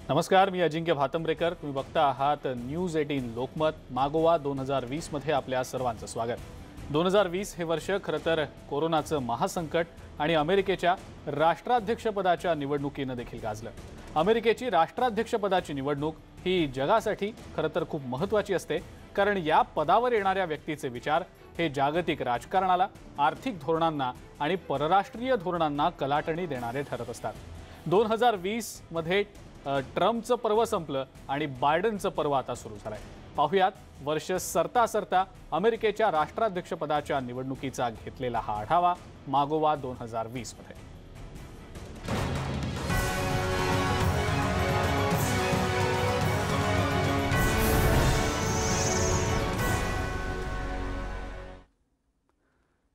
नमस्कार, मी अजिंक्य भातंब्रेकर. तुम्ही बघता आहात न्यूज 18 लोकमत. मागोवा 2020 मध्ये आपल्या सर्वांचं स्वागत. 2020 हे वर्ष खरं तर कोरोनाचं महासंकट आणि अमेरिकेच्या राष्ट्राध्यक्षपदाच्या निवडणुकीनं देखील गाजलं. अमेरिकेची राष्ट्राध्यक्षपदाची निवडणूक ही जगासाठी खरं तर खूप महत्त्वाची असते, कारण या पदावर येणाऱ्या व्यक्तीचे विचार हे जागतिक राजकारणाला, आर्थिक धोरणांना आणि परराष्ट्रीय धोरणांना कलाटणी देणारे ठरत असतात. 2020 मध्ये ट्रम्पचं पर्व संपलं आणि बायडनचं पर्व आता सुरू झालंय. पाहुयात वर्ष सरता सरता अमेरिकेच्या राष्ट्राध्यक्षपदाच्या निवडणुकीचा घेतलेला हा आढावा मागोवा 2020 मध्ये.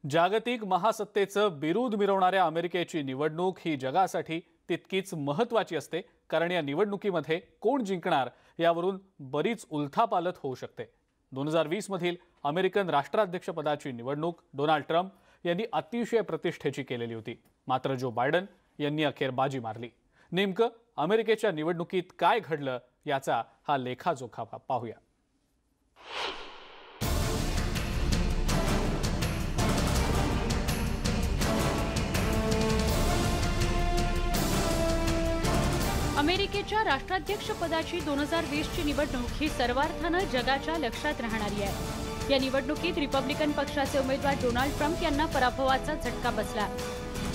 जागतिक महासत्तेचं बिरूद मिरवणाऱ्या अमेरिकेची निवडणूक ही जगासाठी तितकीच महत्त्वाची असते, कारण या निवडणुकीमध्ये कोण जिंकणार यावरून बरीच उलथापालथ होऊ शकते. 2020 मधील अमेरिकन राष्ट्राध्यक्षपदाची निवडणूक डोनाल्ड ट्रम्प यांनी अतिशय प्रतिष्ठेची केलेली होती. मात्र जो बायडन यांनी अखेर बाजी मारली. नेमकं अमेरिकेच्या निवडणुकीत काय घडलं याचा हा लेखाजोखा पाहूया. अमेरिकेच्या राष्ट्राध्यक्षपदाची 2020 ची निवडणूक ही सर्वार्थानं जगाच्या लक्षात राहणारी आहे. या निवडणुकीत रिपब्लिकन पक्षाचे उमेदवार डोनाल्ड ट्रम्प यांना पराभवाचा झटका बसला.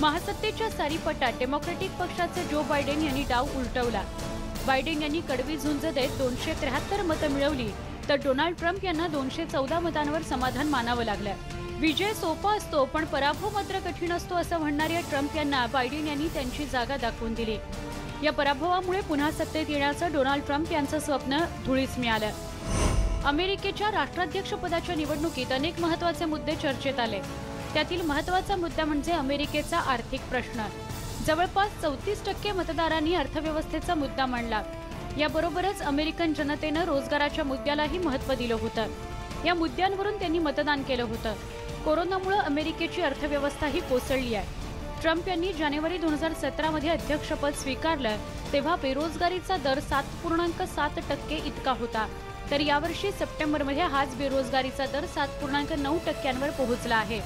महासत्तेच्या सारीपटात डेमोक्रॅटिक पक्षाचे जो बायडेन यांनी डाव उलटवला. बायडेन यांनी कडवी झुंज देत 273 मतं मिळवली, तर डोनाल्ड ट्रम्प यांना 214 मतांवर समाधान मानावं लागलं. विजय सोपा असतो, पण पराभव मात्र कठीण असतो असं म्हणणाऱ्या ट्रम्प यांना बायडेन यांनी त्यांची जागा दाखवून दिली. या पराभवामुळे पुन्हा सत्तेत येण्याचं डोनाल्ड ट्रम्प यांचं स्वप्न धुळीस मिळालं. अमेरिकेच्या राष्ट्राध्यक्षपदाच्या निवडणुकीत अनेक महत्त्वाचे मुद्दे चर्चेत आले. त्यातील महत्त्वाचा मुद्दा म्हणजे अमेरिकेचा आर्थिक प्रश्न. जवळपास 34% मतदारांनी अर्थव्यवस्थेचा मुद्दा मांडला. याबरोबरच अमेरिकन जनतेनं रोजगाराच्या मुद्द्यालाही महत्त्व दिलं होतं. या मुद्द्यांवरून त्यांनी मतदान केलं होतं. कोरोनामुळे अमेरिकेची अर्थव्यवस्थाही कोसळली आहे. ट्रम्प यांनी जानेवारी 2017 मध्ये अध्यक्षपद स्वीकारलं तेव्हा बेरोजगारीचा दर 7.7% इतका होता, तर यावर्षी सप्टेंबरमध्ये हाच बेरोजगारीचा दर 7.9% पोहोचला आहे.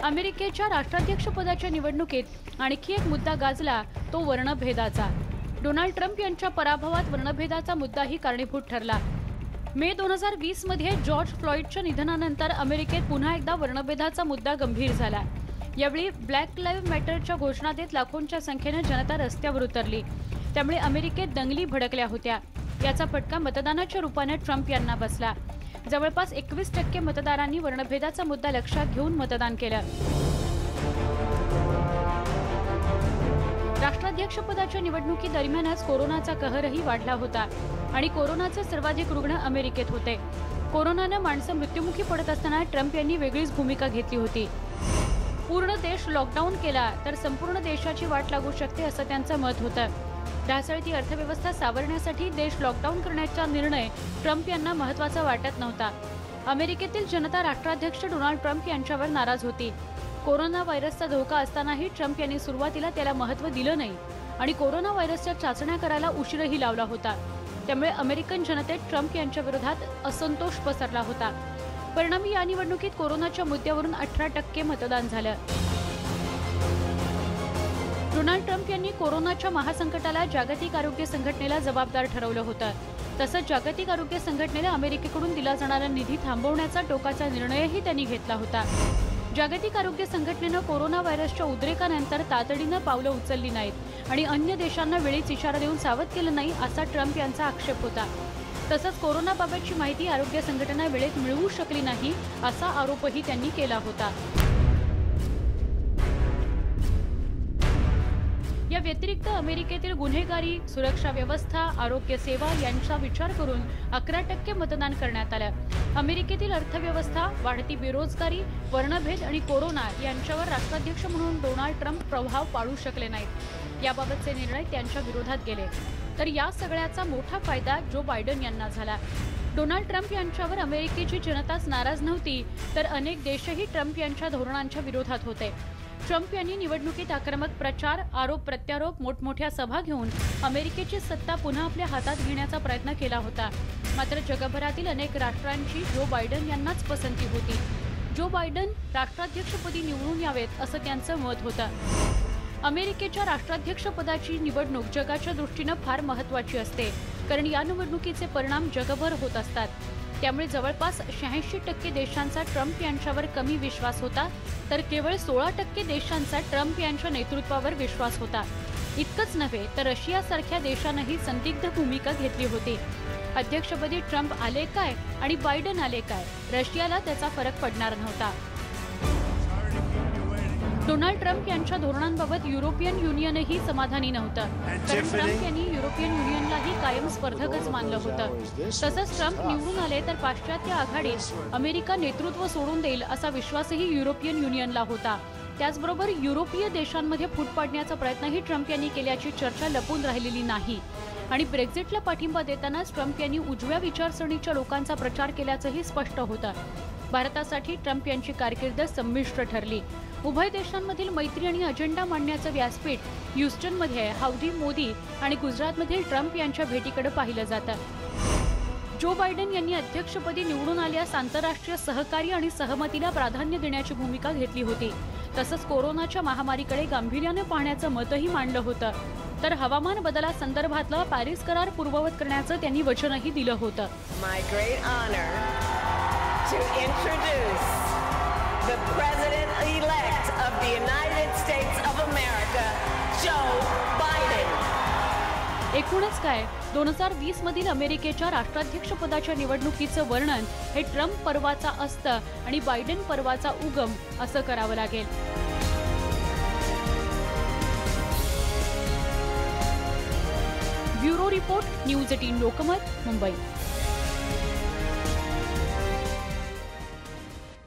अमेरिकेच्या राष्ट्राध्यक्षपदाच्या निवडणुकीत आणखी एक मुद्दा गाजला, तो वर्णभेदाचा. डोनाल्ड ट्रम्प यांच्या पराभवात वर्णभेदाचा मुद्दाही कारणीभूत ठरला. मे 2020 मध्ये जॉर्ज फ्लॉइडच्या निधनानंतर अमेरिकेत पुन्हा एकदा वर्णभेदाचा मुद्दा गंभीर झाला. यावेळी ब्लॅक लाईव्ह मॅटरच्या घोषणा देत लाखोंच्या संख्येने जनता रस्त्यावर उतरली. त्यामुळे अमेरिकेत दंगली भडकल्या होत्या. याचा फटका मतदानाच्या रूपाने ट्रम्प यांना बसला. जवळपास 21% मतदारांनी वर्णभेदाचा मुद्दा लक्षात घेऊन मतदान केलं. राष्ट्राध्यक्षपदाच्या निवडणुकीदरम्यानच कोरोनाचा कहरही वाढला होता आणि कोरोनाचे सर्वाधिक रुग्ण अमेरिकेत होते. कोरोनाने माणसं मृत्युमुखी पडत असताना ट्रम्प यांनी वेगळीच भूमिका घेतली होती. पूर्ण देश लॉकडाऊन केला तर संपूर्ण देशाची वाट लागू शकते असं त्यांचं मत होतं. ढासळती अर्थव्यवस्था सावरण्यासाठी देश लॉकडाऊन करण्याचा निर्णय ट्रम्प यांना महत्त्वाचा वाटत नव्हता. अमेरिकेतील जनता राष्ट्राध्यक्ष डोनाल्ड ट्रम्प यांच्यावर नाराज होती. कोरोना व्हायरसचा धोका असतानाही ट्रम्प यांनी सुरुवातीला त्याला महत्त्व दिलं नाही आणि कोरोना व्हायरसच्या चाचण्या करायला उशीरही लावला होता. त्यामुळे अमेरिकन जनतेत ट्रम्प यांच्या विरोधात असंतोष पसरला होता. परिणामी या निवडणुकीत कोरोनाच्या मुद्द्यावरून 18% मतदान झालं. डोनाल्ड ट्रम्प यांनी कोरोनाच्या महासंकटाला जागतिक आरोग्य संघटनेला जबाबदार ठरवलं होतं. तसंच जागतिक आरोग्य संघटनेला अमेरिकेकडून दिला जाणारा निधी थांबवण्याचा टोकाचा निर्णयही त्यांनी घेतला होता. जागतिक आरोग्य संघटनेनं कोरोना व्हायरसच्या उद्रेकानंतर तातडीनं पावलं उचलली नाहीत आणि अन्य देशांना वेळीच इशारा देऊन सावध केलं नाही असा ट्रम्प यांचा आक्षेप होता. तसंच कोरोनाबाबतची माहिती आरोग्य संघटना वेळेत मिळवू शकली नाही असा आरोपही त्यांनी केला होता. या व्यतिरिक्त अमेरिकेतील गुन्हेगारी, सुरक्षा व्यवस्था, आरोग्य सेवा यांचा विचार करून 11% मतदान करण्यात आलं. अमेरिकेतील अर्थव्यवस्था, वाढती बेरोजगारी, वर्णभेद आणि कोरोना यांच्यावर राष्ट्राध्यक्ष म्हणून डोनाल्ड ट्रम्प प्रभाव पाडू शकले नाहीत. याबाबतचे निर्णय त्यांच्या विरोधात गेले. तर या सगळ्याचा मोठा फायदा जो बायडन यांना झाला. डोनाल्ड ट्रम्प यांच्यावर अमेरिकेची जनताच नाराज नव्हती, तर अनेक देशही ट्रम्प यांच्या धोरणांच्या विरोधात होते. ट्रम्प यांनी निवडणुकीत आक्रमक प्रचार, आरोप प्रत्यारोप, मोठमोठ्या सभा घेऊन अमेरिकेची सत्ता पुन्हा आपल्या हातात घेण्याचा प्रयत्न केला होता. मात्र जगभरातील अनेक राष्ट्रांची जो बायडन यांनाच पसंती होती. जो बायडन राष्ट्राध्यक्षपदी निवडून यावेत असं त्यांचं मत होतं. अमेरिकेच्या राष्ट्राध्यक्षपदाची निवडणूक जगाच्या दृष्टीनं फार महत्त्वाची असते, कारण या निवडणुकीचे परिणाम जगभर होत असतात. त्यामुळे जवळपास 86% देशांचा ट्रम्प यांच्यावर कमी विश्वास होता, तर केवळ 16% देशांचा ट्रम्प यांच्या नेतृत्वावर विश्वास होता. इतकंच नव्हे तर रशियासारख्या देशांनीही संदिग्ध भूमिका घेतली होती. अध्यक्षपदी ट्रम्प आले काय आणि बायडन आले काय, रशियाला त्याचा फरक पडणार नव्हता. डोनाल्ड ट्रम्प यांच्या धोरणांबाबत युरोपियन युनियनही समाधानी नव्हतं, कारण ट्रम्प यांनी युरोपियन युनियनलाही कायम स्पर्धकच मानलं होतं. तसंच ट्रम्प निवडून आले तर पाश्चात्य आघाडीत अमेरिका नेतृत्व सोडून देईल असा विश्वासही युरोपियन युनियनला होता. त्याचबरोबर युरोपीय देशांमध्ये फूट पाडण्याचा प्रयत्नही ट्रम्प यांनी केल्याची चर्चा लपून राहिलेली नाही. आणि ब्रेक्झिटला पाठिंबा देतानाच ट्रम्प यांनी उजव्या विचारसरणीच्या लोकांचा प्रचार केल्याचंही स्पष्ट होतं. भारतासाठी ट्रम्प यांची कारकीर्द संमिश्र ठरली. उभय देशांमधील मैत्री आणि अजेंडा मांडण्याचं व्यासपीठ ह्युस्टनमध्ये हाऊडी मोदी आणि गुजरातमधील ट्रम्प यांच्या भेटीकडे पाहिलं जातं. जो बायडन यांनी अध्यक्षपदी निवडून आल्यास आंतरराष्ट्रीय सहकार्य आणि सहमतीला प्राधान्य देण्याची भूमिका घेतली होती. तसंच कोरोनाच्या महामारीकडे गांभीर्याने पाहण्याचं मतही मांडलं होतं. तर हवामान बदलासंदर्भातला पॅरिस करार पूर्ववत करण्याचं त्यांनी वचनही दिलं होतं. My great honor to introduce the President-elect of the United States of America, Joe Biden. एकूणच काय, 2020 मधील अमेरिकेच्या राष्ट्राध्यक्षपदाच्या निवडणुकीचं वर्णन हे ट्रम्प पर्वाचा अस्त आणि बायडन पर्वाचा उगम असं करावं लागेल. Bureau report, news 18 Lokmat, Mumbai.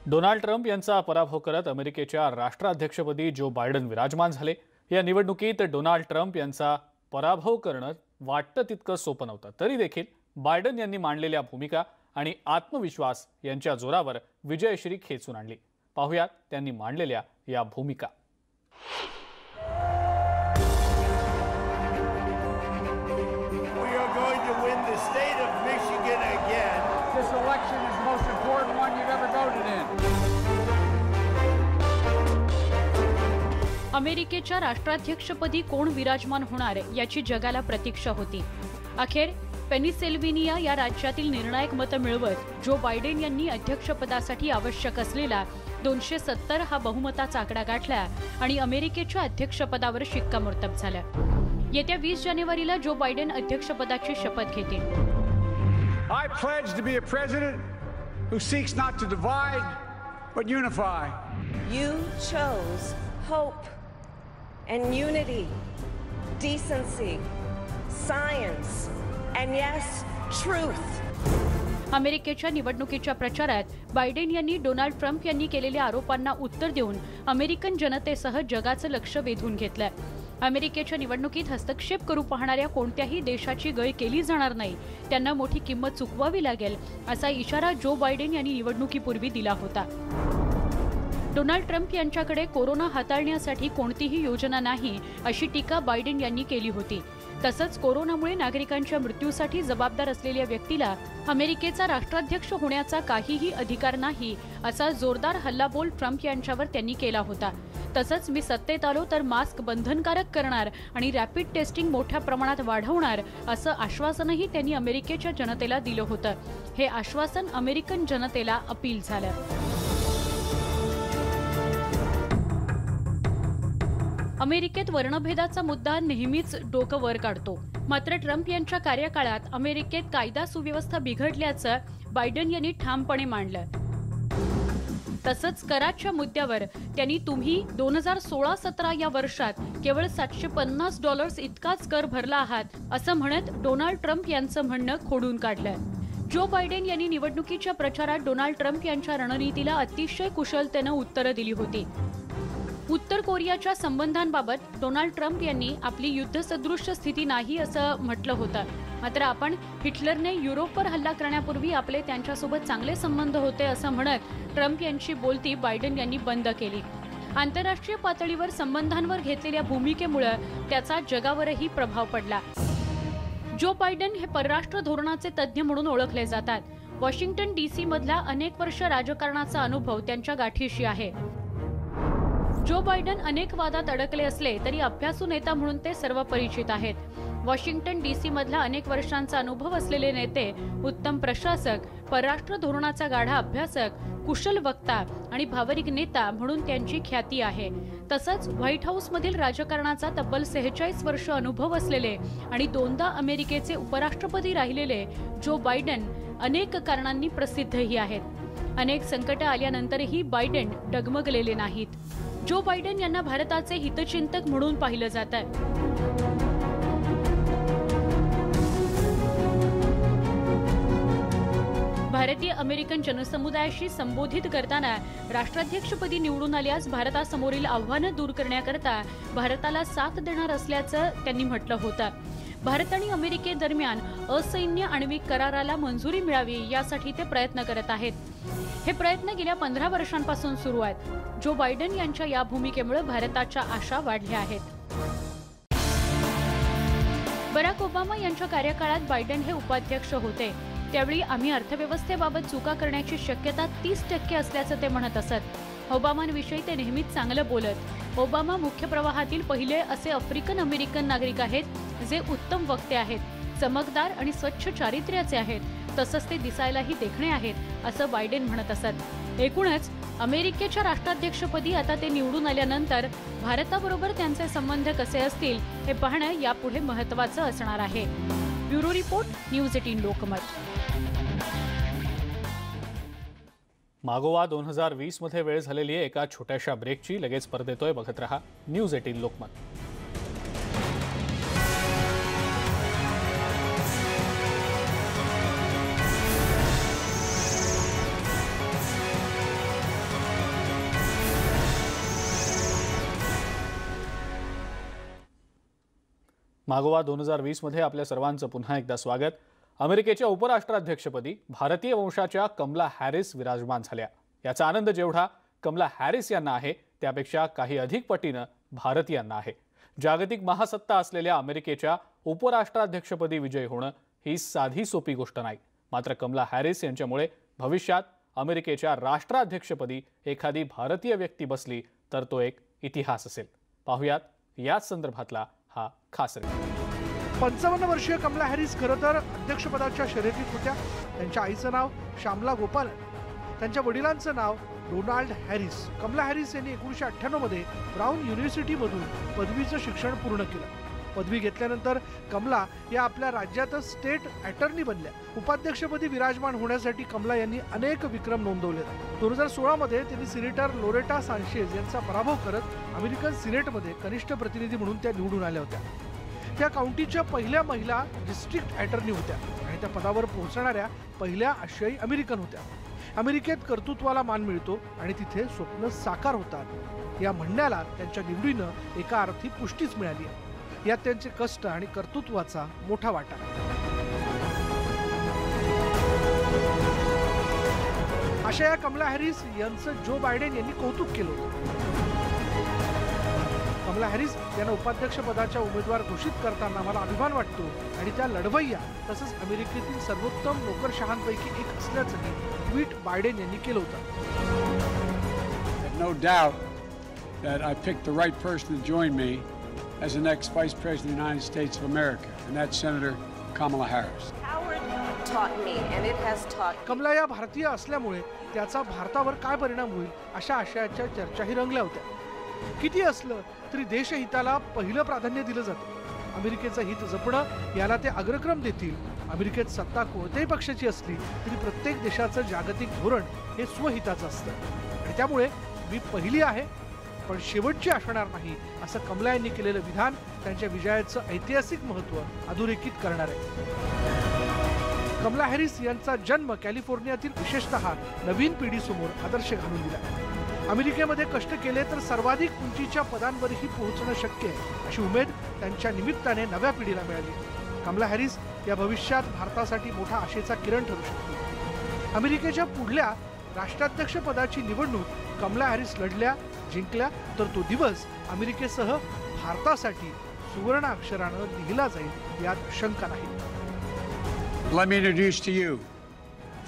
Donald Trump यांचा पराभव करत अमेरिकेच्या राष्ट्राध्यक्षपदी जो बायडन विराजमान झाले. या निवडणुकीत डोनाल्ड ट्रम्प यांचा पराभव करणं वाटतं तितकं सोपं नव्हतं. तरी देखील बायडन यांनी मांडलेल्या भूमिका आणि आत्मविश्वास यांच्या जोरावर विजयश्री खेचून आणली. पाहुयात त्यांनी मांडलेल्या या भूमिका. This election is the most important one you've ever voted in. अमेरिकेच्या राष्ट्राध्यक्षपदी कोण विराजमान होणार याची जगाला प्रतीक्षा होती. अखेर पेनिसिल्व्हेनिया या राज्यातील निर्णायक मतं मिळवत जो बायडन यांनी अध्यक्षपदासाठी आवश्यक असलेला 270 हा बहुमताचा आकडा गाठला आणि अमेरिकेच्या अध्यक्षपदावर शिक्कामोर्तब झालं. येत्या 20 जानेवारीला जो बायडन अध्यक्षपदाची शपथ घेतील. I pledge to be a president who seeks not to divide, but unify. You chose hope and unity, decency, science, and yes, truth. अमेरिकेच्या निवडणुकीच्या प्रचारात बायडन यांनी डोनाल्ड ट्रम्प यांनी केलेल्या आरोपांना उत्तर देऊन अमेरिकन जनतेसह जगाचं लक्ष वेधून घेतलंय. अमेरिकेच्या निवडणुकीत हस्तक्षेप करू पाहणाऱ्या कोणत्याही देशाची गय केली जाणार नाही, त्यांना मोठी किंमत चुकवावी लागेल असा इशारा जो बायडन यांनी निवडणुकीपूर्वी दिला होता. डोनाल्ड ट्रम्प यांच्याकडे कोरोना हाताळण्यासाठी कोणतीही योजना नाही अशी टीका बायडन यांनी केली होती. तसंच कोरोनामुळे नागरिकांच्या मृत्यूसाठी जबाबदार असलेल्या व्यक्तीला अमेरिकेचा राष्ट्राध्यक्ष होण्याचा काहीही अधिकार नाही असा जोरदार हल्लाबोल ट्रम्प यांच्यावर त्यांनी केला होता. तसंच मी सत्तेत आलो तर मास्क बंधनकारक करणार आणि रॅपिड टेस्टिंग मोठ्या प्रमाणात वाढवणार असं आश्वासनही त्यांनी अमेरिकेच्या जनतेला दिलं होतं. हे आश्वासन अमेरिकन जनतेला अपील झालं. अमेरिकेत वर्णभेदाचा मुद्दा नेहमीच डोकं वर काढतो. मात्र ट्रम्प यांच्या कार्यकाळात अमेरिकेत कायदा सुव्यवस्था बिघडल्याचं बायडन यांनी ठामपणे मांडलं. तसंच कराच्या मुद्द्यावर त्यांनी तुम्ही 2016-17 या वर्षात केवळ $750 इतकाच कर भरला आहात असं म्हणत डोनाल्ड ट्रम्प यांचं म्हणणं खोडून काढलं. जो बायडन यांनी निवडणुकीच्या प्रचारात डोनाल्ड ट्रम्प यांच्या रणनीतीला अतिशय कुशलतेनं उत्तरं दिली होती. उत्तर कोरियाच्या संबंधांबाबत डोनाल्ड ट्रम्प यांनी आपली युद्धसदृश स्थिती नाही असं म्हटलं होतं. मात्र आपण हिटलरने युरोपवर हल्ला करण्यापूर्वी आपले त्यांच्यासोबत चांगले संबंध होते असं म्हणत ट्रम्प यांची बोलती बायडन यांनी बंद केली. आंतरराष्ट्रीय पातळीवर संबंधांवर घेतलेल्या भूमिकेमुळे त्याचा जगावरही प्रभाव पडला। जो बायडन हे परराष्ट्र धोरणाचे तज्ज्ञ म्हणून ओळखले जातात। वॉशिंग्टन DC मधला अनेक वर्ष राजकारणाचा अनुभव त्यांच्या गाठीशी आहे। जो बायडन अनेक वादात अडकले असले तरी अभ्यासू नेता म्हणून ते सर्व परिचित आहेत। वॉशिंग्टन DC मधला अनेक वर्षांचा अनुभव असलेले नेते, उत्तम प्रशासक, परराष्ट्र धोरणाचा गाढा अभ्यासक, कुशल वक्ता आणि भावनिक नेता म्हणून त्यांची ख्याती आहे। तसंच व्हाईट हाऊस मधील राजकारणाचा तब्बल 46 वर्ष अनुभव असलेले आणि 2दा अमेरिकेचे उपराष्ट्रपती राहिलेले जो बायडन अनेक कारणांनी प्रसिद्धही आहेत। अनेक संकटे आल्यानंतरही बायडन डगमगलेले नाहीत। जो बायडन यांना भारताचे हितचिंतक म्हणून पाहिलं जातं। भारतीय अमेरिकन जनसमुदायाशी संबोधित करताना राष्ट्राध्यक्षपदी निवडून आल्यास भारतासमोरील आव्हानं दूर करण्याकरता भारताला साथ देणार असल्याचं त्यांनी म्हटलं होतं। भारत आणि अमेरिकेदरम्यान असैन्य आण्विक कराराला मंजुरी मिळावी यासाठी ते प्रयत्न करत आहेत। हे प्रयत्न गेल्या 15 वर्षांपासून सुरू आहेत। जो बायडन यांच्या या भूमिकेमुळे भारताच्या आशा वाढल्या आहेत। बराक ओबामा यांच्या कार्यकाळात बायडन हे उपाध्यक्ष होते। त्यावेळी आम्ही अर्थव्यवस्थेबाबत चुका करण्याची शक्यता 30% असल्याचं ते म्हणत असत। ओबामांविषयी ते नेहमीच चांगलं बोलत। ओबामा मुख्य प्रवाहातील पहिले असे आफ्रिकन अमेरिकन नागरिक आहेत जे उत्तम वक्ते आहेत, चमकदार आणि स्वच्छ चारित्र्याचे आहेत। तसंच ते दिसायलाही देखणे आहेत असं बायडन म्हणत असत। एकूणच अमेरिकेच्या राष्ट्राध्यक्षपदी आता ते निवडून आल्यानंतर भारताबरोबर त्यांचे संबंध कसे असतील हे पाहणं यापुढे महत्त्वाचं असणार आहे। Bureau report, news 18 Lokmat. मागोवा 2020 मध्ये वेळ झालेली एका छोट्याशा ब्रेकची लगेच परत येतोय। बघत रहा न्यूज 18 लोकमत। मागोवा 2020 मध्ये आपल्या सर्वांचं पुन्हा एकदा स्वागत। अमेरिकेच्या उपराष्ट्राध्यक्षपदी भारतीय वंशाच्या कमला हॅरिस विराजमान झाल्या। याचा आनंद जेवढा कमला हॅरिस यांना आहे त्यापेक्षा काही अधिक पटीनं भारतीयांना आहे। जागतिक महासत्ता असलेल्या अमेरिकेच्या उपराष्ट्राध्यक्षपदी विजयी होणं ही साधी सोपी गोष्ट नाही। मात्र कमला हॅरिस यांच्यामुळे भविष्यात अमेरिकेच्या राष्ट्राध्यक्षपदी एखादी भारतीय व्यक्ती बसली तर तो एक इतिहास असेल। पाहुयात याच संदर्भातला हा खास रिपोर्ट। 55 वर्षीय कमला हॅरिस खरं तर अध्यक्षपदाच्या शर्यतीत होत्या। त्यांच्या आईचं नाव श्यामला गोपालन, त्यांच्या वडिलांचं नाव डोनाल्ड हॅरिस। कमला हॅरिस यांनी 1998 मध्ये ब्राउन युनिव्हर्सिटीमधून पदवीचं शिक्षण पूर्ण केलं। पदवी घेतल्यानंतर कमला या आपल्या राज्यातच स्टेट अटर्नी बनल्या। उपाध्यक्षपदी विराजमान होण्यासाठी कमला यांनी अनेक विक्रम नोंदवले। 2016 मध्ये त्यांनी सिनेटर लोरेटा सांचेज यांचा पराभव करत अमेरिकन सिनेटमध्ये कनिष्ठ प्रतिनिधी म्हणून त्या निवडून आल्या होत्या। त्या काउंटीच्या पहिल्या महिला डिस्ट्रिक्ट अटर्नी होत्या आणि त्या पदावर पोहोचणाऱ्या पहिल्या आशियाई अमेरिकन होत्या। अमेरिकेत कर्तृत्वाला मान मिळतो आणि तिथे स्वप्न साकार होतात या म्हणण्याला त्यांच्या निवडीनं एका अर्थी पुष्टीच मिळाली आहे। यात त्यांचे कष्ट आणि कर्तृत्वाचा मोठा वाटा आहे। अशा या कमला हॅरिस यांचं जो बायडन यांनी कौतुक केलं होतं। कमला हॅरिस यांना उपाध्यक्ष पदाच्या उमेदवार घोषित करताना मला अभिमान वाटतो आणि त्या लढवय्या तसंच अमेरिकेतील सर्वोत्तम नोकरशहांपैकी एक असल्याचंही ट्विट बायडन यांनी केलं होतं। No doubt that I picked the right person to join me as the next Vice President of the United States of America, and that's Senator Kamala Harris. Howard taught me, and it has taught me. Kamala या भारतीय असल्यामुळे त्याचा भारतावर काय परिणाम होईल अशा आशयाच्या चर्चाही रंगल्या होत्या। किती असलं तरी देशहिताला पहिलं प्राधान्य दिलं जातं। अमेरिकेचं हित जपणं याला ते अग्रक्रम देतील। अमेरिकेत सत्ता कोणत्याही पक्षाची असली तरी प्रत्येक देशाचं जागतिक धोरण हे स्वहिताचं असतं आणि त्यामुळे मी पहिली आहे पण शेवटची असणार नाही असं कमला यांनी केलेलं विधान त्यांच्या विजयाचं ऐतिहासिक महत्त्व अधोरेखित करणार आहे। कमला हॅरिस यांचा जन्म कॅलिफोर्नियातील विशेषतः नवीन पिढीसमोर आदर्श घालून दिला। अमेरिकेमध्ये कष्ट केले तर सर्वाधिक उंचीच्या पदांवरही पोहोचणं शक्य आहे अशी उमेद त्यांच्या निमित्ताने नव्या पिढीला मिळाली। कमला हॅरिस या भविष्यात भारतासाठी मोठा आशेचा किरण ठरू शकते। अमेरिकेच्या पुढल्या राष्ट्राध्यक्ष पदाची निवडणूक कमला हॅरिस लढल्या जिंकल्या तर तो दिवस अमेरिकेसह भारतासाठी सुवर्ण अक्षरानं लिहिला जाईल यात शंका नाही. Let me introduce to you,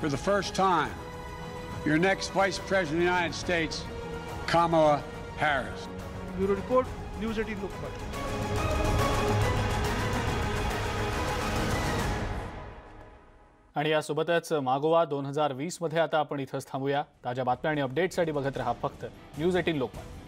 for the first time, your next Vice President of the United States, Kamala Harris. Bureau report, news 18 Lokmat. आणि यासोबतच मागोवा 2020 मध्ये आता आपण इथंच थांबूया. ताज्या बातम्या आणि अपडेट्ससाठी बघत रहा फक्त न्यूज 18 लोकमत.